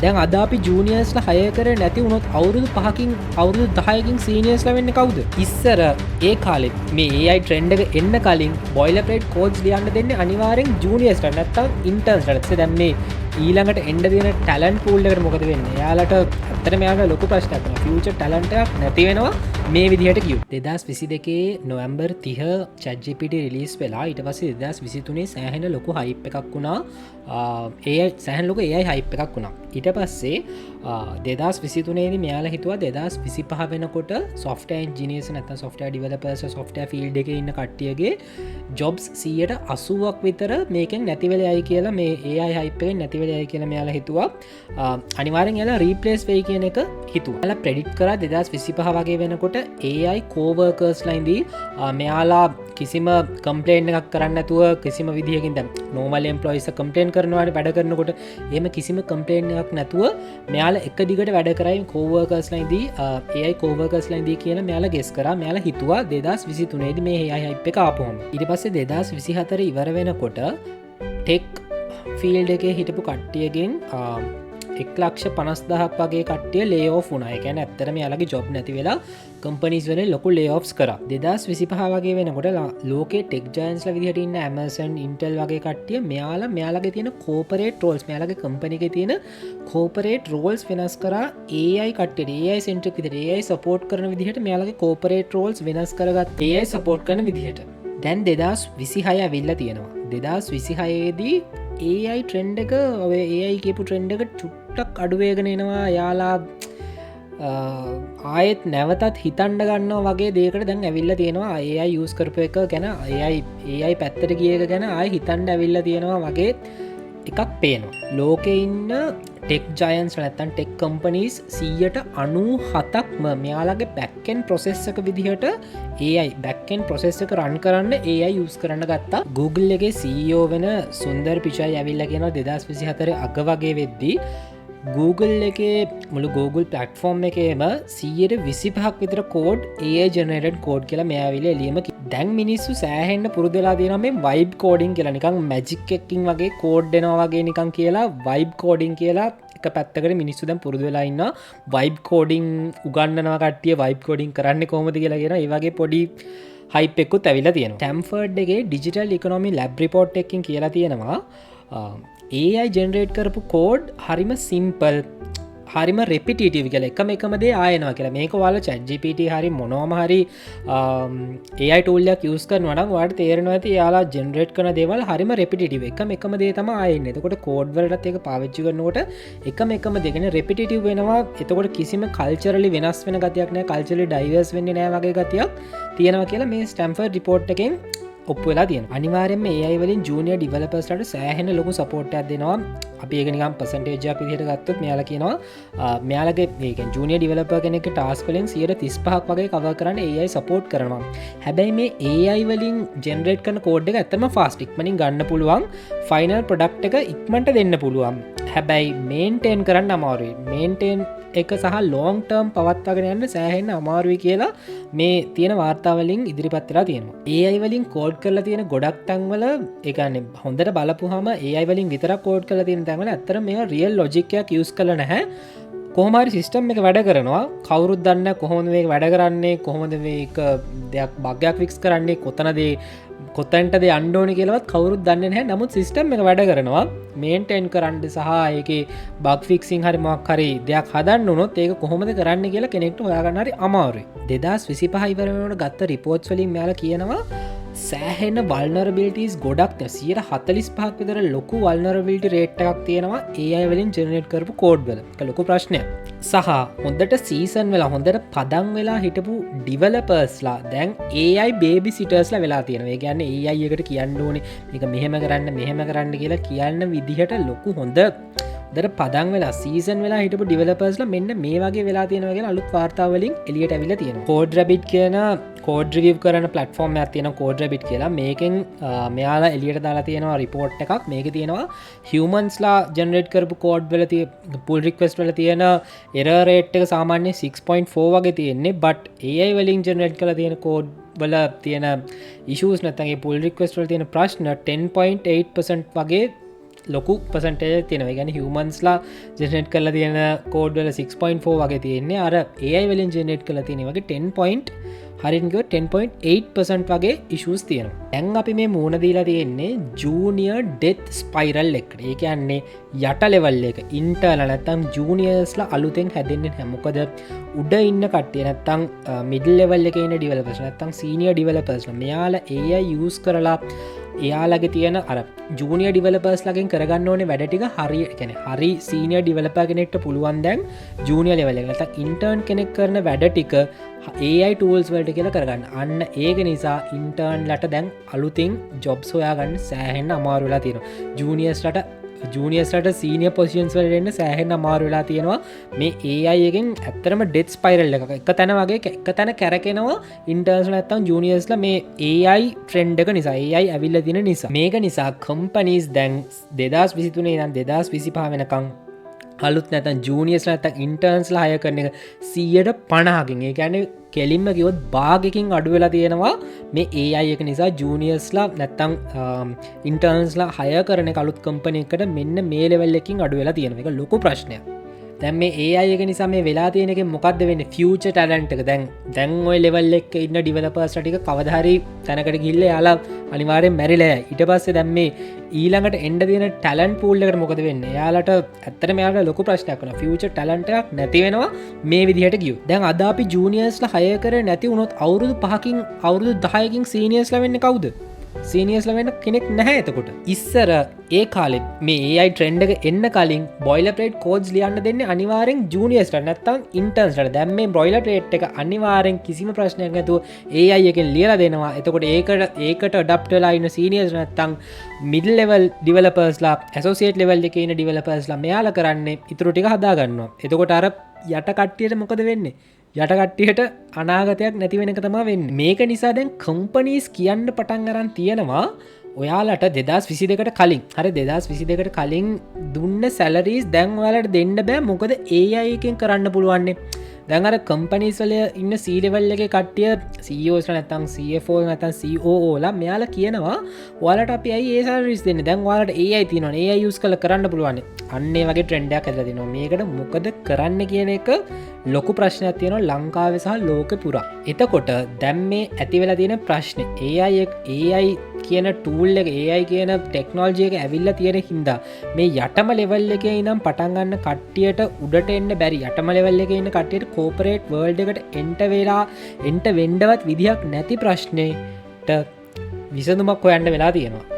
දැන් අද අපි ජූනියර්ස්ලා හය කරේ නැති වුණොත් අවුරුදු 5කින් අවුරුදු 10කින් සීනියර්ස්ලා වෙන්නේ කවුද? ඉස්සර ඒ කාලෙත් මේ AI ට්‍රෙන්ඩ් එක එන්න කලින් බොයිලර් ප්ලේට් කෝඩ්ස් ලියන්න දෙන්නේ අනිවාර්යෙන් ජූනියර්ස්ලා නැත්තම් ඉන්ටර්න්ස්ලා. දැන් මේ ඊළඟට එන්න තියෙන ටැලන්ට් පූල් එකට මොකද වෙන්නේ? එයාලට ඇත්තටම එයාලට ලොකු ප්‍රශ්නයක් වෙනවා. ෆියුචර් ටැලන්ට් එකක් නැති වෙනවා මේ විදිහට කිව්වොත්. 2022 නොවැම්බර් 30 ChatGPT රිලීස් වෙලා ඊට පස්සේ 2023 සෑහෙන ලොකු හයිප් එකක් වුණා. සෑහන් ලොක AI හයිප් එකක් වුණා. ඊට පස්සේ 2023 මෙයාලා හිතුවා 2025 වෙනකොට software engineers නැත්නම් software developers software field එකේ ඉන්න කට්ටියගේ jobs 80%ක් විතර මේකෙන් නැති වෙලා යයි කියලා මේ AI hype එකෙන් නැති වෙලා යයි කියලා මෙයාලා හිතුවා. අනිවාර්යෙන් එයාලා replace වෙයි කියන එක හිතුවා. එයාලා predict කරා 2025 වගේ වෙනකොට AI co-workers ලා ඉඳී මෙයාලා කිසිම කම්ප්ලේන්ට් එකක් කරන්න නැතුව කිසිම විදිහකින් දැන් normal employees කම්ප්ලේන්ට් කරනවානේ වැඩ කරනකොට එහෙම කිසිම කම්ප්ලේන්ට් එකක් නැතුව මෙයාලා එක දිගට වැඩ කරයි co-workers ලා ඉඳී AI co-workers ලා ඉඳී කියලා මෙයාලා ගෙස් කරා. මෙයාලා හිතුවා 2023 දී මේ AI hype එක ආපුවම. ඊට පස්සේ 2024 ඉවර වෙනකොට ටෙක් ෆීල්ඩ් එකේ හිටපු කට්ටියගෙන් 1,50,000ක් වගේ කට්ටිය ලේ ඔෆ් වුණා. ඒ කියන්නේ ඇත්තටම යාලගේ ජොබ් නැති වෙලා කම්පනීස් වලින් ලොකු ලේ ඔෆ්ස් කරා. 2025 වගේ වෙනකොට ලෝකේ ටෙක් ජයන්ට්ස්ලා විදිහට ඉන්න Amazon, Intel වගේ කට්ටිය මෙයාලගේ තියෙන කෝපරේට් රෝල්ස්, මෙයාලගේ කම්පැනි එකේ තියෙන කෝපරේට් රෝල්ස් වෙනස් කරා AI කට්ටියට. AI සෙන්ට්‍රික් විදිහට AI සපෝට් කරන විදිහට මෙයාලගේ කෝපරේට් රෝල්ස් වෙනස් කරගත් AI සපෝට් කරන විදිහට. දැන් 2026 ඇවිල්ලා තියෙනවා. 2026 දී AI ට්‍රෙන්ඩ් එක ඔය AI කියපු ට්‍රෙන්ඩ් එක චුට්ටක් අඩුවේගෙන එනවා. යාලා ආයෙත් නැවතත් හිතන්න ගන්නවා වගේ දෙයකට දැන් ඇවිල්ලා තියෙනවා. AI යූස් කරපු එක ගැන AI පැත්තට ගිය එක ගැන ආයෙ හිතන්න ඇවිල්ලා තියෙනවා වගේ එකක් පේනවා. ලෝකේ ඉන්න ටෙක් ජයන්ට්ස් නැත්තම් ටෙක් කම්පනීස් 97%ක්ම මෙයාලගේ බෑක් එන්ඩ් ප්‍රොසෙස් එක විදිහට AI බෑක් එන්ඩ් ප්‍රොසෙස් එක රන් කරන්න AI යූස් කරන්න ගත්තා. Google එකේ CEO වෙන සුන්දර් පිචයි ඇවිල්ලා කියනවා 2024 අග වගේ වෙද්දී Google එකේ මුළු Google platform එකේම 125ක් විතර කෝඩ් AI generated code කියලා මෙයා ඇවිල්ලා එළියම දැන් මිනිස්සු සෑහෙන්න පුරුදු වෙලා තියෙනවා මේ vibe coding කියලා. නිකන් magic එකකින් වගේ කෝඩ් එනවා වගේ නිකන් කියලා vibe coding කියලා එක පැත්තකට මිනිස්සු දැන් පුරුදු වෙලා ඉන්නවා. vibe coding උගන්වනවා කට්ටිය vibe coding කරන්නේ කොහොමද කියලා කියන ඒ වගේ පොඩි hype එකකුත් ඇවිල්ලා තියෙනවා. Stanford එකේ digital economy lab report එකකින් කියලා තියෙනවා AI ජෙනරේට් කරපු කෝඩ් හරිම සිම්පල්, හරිම රෙපිටිටිව් කියලා එකම දේ ආයනවා කියලා. මේක ඔයාලා ChatGPT හරි මොනවම හරි AI tool එකක් use කරනවා නම් ඔයාලට තේරෙනවා ඇති එයාලා ජෙනරේට් කරන දේවල් හරිම රෙපිටිටිව්. එකම දේ තමයි ආයෙන්නේ. එතකොට කෝඩ් වලටත් ඒක පාවිච්චි කරනකොට එකම දේ කියන්නේ රෙපිටිටිව් වෙනවා. එතකොට කිසිම කල්චරලි වෙනස් වෙන ගතියක් නැහැ, කල්චරලි ඩයිවර්ස් වෙන්නේ නැහැ වගේ ගතියක් තියෙනවා කියලා මේ ස්ටැන්ෆර්ඩ් රිපෝට් එකෙන් ඔප්පු වෙලා තියෙනවා. අනිවාර්යෙන්ම AI වලින් ජූනියර් ඩිවෙලොපර්ස්ලාට සෑහෙන ලොකු සපෝට් එකක් දෙනවා. අපි ඒක නිකන් පර්සන්ටේජ් එකක් විදිහට ගත්තොත් මෙයාලා කියනවා මෙයාලගේ මේ කියන්නේ ජූනියර් ඩිවෙලොපර් කෙනෙක්ගේ ටාස්ක් වලින් 35%ක් වගේ කවර් කරන්න AI සපෝට් කරනවා. හැබැයි මේ AI වලින් ජෙනරේට් කරන කෝඩ් එක ඇත්තම ෆාස්ට් ඉක්මනින් ගන්න පුළුවන්. ෆයිනල් ප්‍රොඩක්ට් එක ඉක්මනට දෙන්න පුළුවන්. හැබැයි මේන්ටේන් කරන්න අමාරුයි. මේන්ටේන් එක සහ ලොං ටර්ම් පවත්වාගෙන යන්න සෑහෙන්න අමාරුයි කියලා මේ තියෙන වාර්තාවලින් ඉදිරිපත් වෙලා තියෙනවා. AI වලින් කෝඩ් කරලා තියෙන ගොඩක් තැන්වල ඒ කියන්නේ හොඳට බලපුවාම AI වලින් විතරක් කෝඩ් කරලා තියෙන තැන්වල ඇත්තට මේවා රියල් ලොජික් එකක් යූස් කරලා නැහැ. කොහොම හරි සිස්ටම් එක වැඩ කරනවා. කවුරුත් දන්නේ නැහැ කොහොමද මේක වැඩ කරන්නේ, කොහොමද මේක දෙයක් බග් එකක් ෆික්ස් කරන්නේ, කොතනටද යන්න ඕනේ කියලාවත් කවුරුත් දන්නේ නැහැ. නමුත් සිස්ටම් එක වැඩ කරනවා. මේන්ටේන් කරන්න සහ ඒකේ බග් ෆික්සින් හරි මොකක් හරි දෙයක් හදන්න උනොත් ඒක කොහොමද කරන්න කියලා කෙනෙක්ට හොයාගන්න හරි අමාරුයි. 2025 ඉවර වෙනකොට ගත්ත රිපෝට්ස් වලින් මෙයාලා කියනවා සෑහෙන වල්නරබිලිටීස් ගොඩක් 145ක් විතර ලොකු වල්නරබිලිටි රේට් එකක් තියෙනවා AI වලින් ජෙනරේට් කරපු කෝඩ් වල. ඒක ලොකු ප්‍රශ්නයක්. සහ හොඳට සීසන් වෙලා හොඳට පදම් වෙලා හිටපු ඩිවෙලොපර්ස්ලා දැන් AI බේබි සිටර්ස්ලා වෙලා තියෙනවා. ඒ කියන්නේ AI එකට කියන්න ඕනේ මේක මෙහෙම කරන්න කියලා කියන්න විදිහට ලොකු හොඳ පදන් වෙලා සීසන් වෙලා හිටපු ඩිවෙලොපර්ස්ලා මෙන්න මේ වගේ වෙලා තියෙනවා කියලා අලුත් වාර්තා වලින් එළියට අවිලා තියෙනවා. CodeRabbit කියන කෝඩ් රිවිව් කරන ප්ලට්ෆෝම් එකක් තියෙනවා CodeRabbit කියලා. මේකෙන් මෙයාලා එළියට දාලා තියෙනවා රිපෝට් එකක්. මේකේ තියෙනවා humans-ලා ජෙනරේට් කරපු කෝඩ් වල තියෙන pull request වල තියෙන error rate එක සාමාන්‍යයෙන් 6.4 වගේ තියෙන්නේ. but AI වලින් ජෙනරේට් කරලා තියෙන කෝඩ් වල තියෙන issues නැත්නම් ඒ pull request වල තියෙන ප්‍රශ්න 10.8% වගේ ලොකු පසන්ටේ තියෙන ගැන හිවමන්ස්ලා ජෙනට් කල තියෙන කෝඩ්වල 6.4 වගේ තියෙන්නේ අර AI වලින් ජෙනට් කල තියෙන වගේ 10 හරිග 10.8% වගේ ඉශස් තියෙන ඇන් අපි මේ මූුණ දීලා තියෙන්නේ ජූනියර් ඩෙත් ස්පයිරල් එක් ඒ කියන්නේ යට ලෙවල් එක ඉන්ටර්න නැත්තම් ජූනියර්ස්ලා අලුතෙන් හැදෙන්න්නේ හැමොකද උඩ ඉන්න කට්ටිය නැත්තං මිඩල් ලෙවල් එක ඉන්න ඩිවලපර්ස් නැත්තං සීනියර් ඩිවලපර්ස් මෙයාලා AI යස් කරලා එයාලගේ තියෙන අර ජූනිය ඩිවලපර්ස් ලගෙන් කරගන්න ඕනේ වැඩටික හරි කැන හරි සීනිය ඩිවලප කෙනෙක්ට පුළුවන් දැන් ජූනිය ලෙවල ත ඉන්ටර්න් කෙනෙක් කරන වැඩ ටික AI ටූල්ස් වලට කියල කරගන්න අන්න ඒක නිසා ඉන්ටර්න් ලට දැන් අලුතින් ජොබ් සොයාගන්න සෑහෙන් අමාරුලා තියෙන ජූනියස්ලට ජූනියස්ලට සීනිය පොසිියන්ස් වලටන්න සෑහෙන් අමාරුලා තියෙනවා මේ ඒයගෙන් ඇත්තරම ඩෙත් ස්පයිරල් එක තැන වගේ එක තැන කැරකෙනවා ඉන්ටර්ස්ල ඇත්තම් ජූනියස්ල මේ AI ට්‍රෙන්ඩ්ක නිසා AI ඇවිල්ල දින නිසා මේක නිසා කම්පනීස් දැන් 2023 නම් 2025 වෙනකං අලුත් නැතන් ජූනියස් නැතක් ඉන්ටර්න්ස්ලා හය කරන එක 150කින් ඒ ගැන කෙලින්ම කිවොත් භාගකින් අඩුවෙලා තියෙනවා මේ AI එක නිසා ජූනියස්ලා නැත්තං ඉන්ටර්න්ස්ලා හය කරන කලුත් කම්පනයකට මෙන්න මේ ලෙවල්ලකින් අඩුවෙලා තියෙන එක ලොකු ප්‍රශ්නය දැන් මේ AI එක නිසා මේ වෙලා තියෙනක මොකක්ද වෙන්න ෆියචර් ටැලන්ට් එක දැන් ඔය ලෙවල් එක ඉන්න ඩිවලපර්ස් ටික කවදාහරි තැනකට ගිහිල්ල යාලා අනිවාර්යෙන් මැරිලා ඊට පස්සේ දැන් මේ ඊළඟට එන්න තියෙන ටැලන්ට් පූල් එකට මොකද වෙන්නේ යාලට ඇත්තටම යාලට ලොකු ප්‍රශ්නයක් වෙනවා ෆියචර් ටැලන්ට් එකක් නැති වෙනවා මේ විදිහට ගියොත් දැන් අද අපි ජූනියර්ස්ලා හය කරේ නැති වුණොත් අවුරුදු 5කින් අවුරුදු 10කින් සීනියර්ස්ලා වෙන්නේ කවුද සීනියස්ල වෙන්න කෙනෙක් නැහැ එතකොට ඉස්සර ඒ කාලෙ මේ AI ට්‍රෙන්ඩ් එක එන්න කලින් බොයිලර් ප්ලේට් කෝඩ්ස් ලියන්න දෙන්නේ අනිවාර්යෙන් ජූනියර්ස්ට නැත්තම් ඉන්ටර්න්ස්ට දැන් මේ බොයිලර් ප්ලේට් එක අනිවාර්යෙන් කිසිම ප්‍රශ්නයක් නැතුව AI එකෙන් ලියලා දෙනවා එතකොට ඒකට ඇඩප්ට් වෙලා ඉන්න සීනියර්ස් නැත්තම් මිඩල් ලෙවල් ඩිවෙලපර්ස්ලා ඇසෝසියේට් ලෙවල් එකේ ඉන්න ඩිවෙලපර්ස්ලා මෙයාලා කරන්නේ ඉතුරු ටික හදා ගන්නවා එතකොට අර යට කට්ටියට මොකද වෙන්නේ යටකට්ටියට අනාගතයක් නැතිවෙනක තමා වෙන්න මේක නිසා දැන් කම්පනීස් කියන්න පටන් අරන් තියෙනවා ඔයාලට 2022කට කලින් හරි 2022කට කලින් දුන්න සැලරීස් දැන් ඔයාලට දෙන්න බෑ මොකද AI එකෙන් කරන්න පුළුවන්නේ දැන් අර කම්පනීස් වල ඉන්න C level එකේ කට්ටිය CEOs නැත්තම් CFO නැත්තම් COO ලා මෙයාලා කියනවා ඔයාලට අපි ඒ සැලරීස් දෙන්නේ දැන් ඔයාලට AI තියෙනවනේ AI use කරලා කරන්න පුළුවන් අන්න ඒ වගේ ට්‍රෙන්ඩ් එකක් ඇදලා දෙනවා මේකට මොකද කරන්න කියන එක ලොකු ප්‍රශ්නයක් තියෙනවා ලංකාවේ සහ ලෝකෙ පුරා එතකොට දැන් මේ ඇති වෙලා තියෙන ප්‍රශ්නේ AI කියන ටූල් එක AI කියන ටෙක්නෝලොජි එක ඇවිල්ලා තියෙන හින්දා මේ යටම ලෙවල් එකේ ඉඳන් පටන් ගන්න කට්ටියට උඩට එන්න බැරි යටම ලෙවල් එකේ ඉන්න කට්ටියට කෝපරේට් වර්ල්ඩ් එකට එන්ට වෙන්නවත් විදිහක් නැති ප්‍රශ්නෙට විසඳුමක් හොයන්න වෙලා තියෙනවා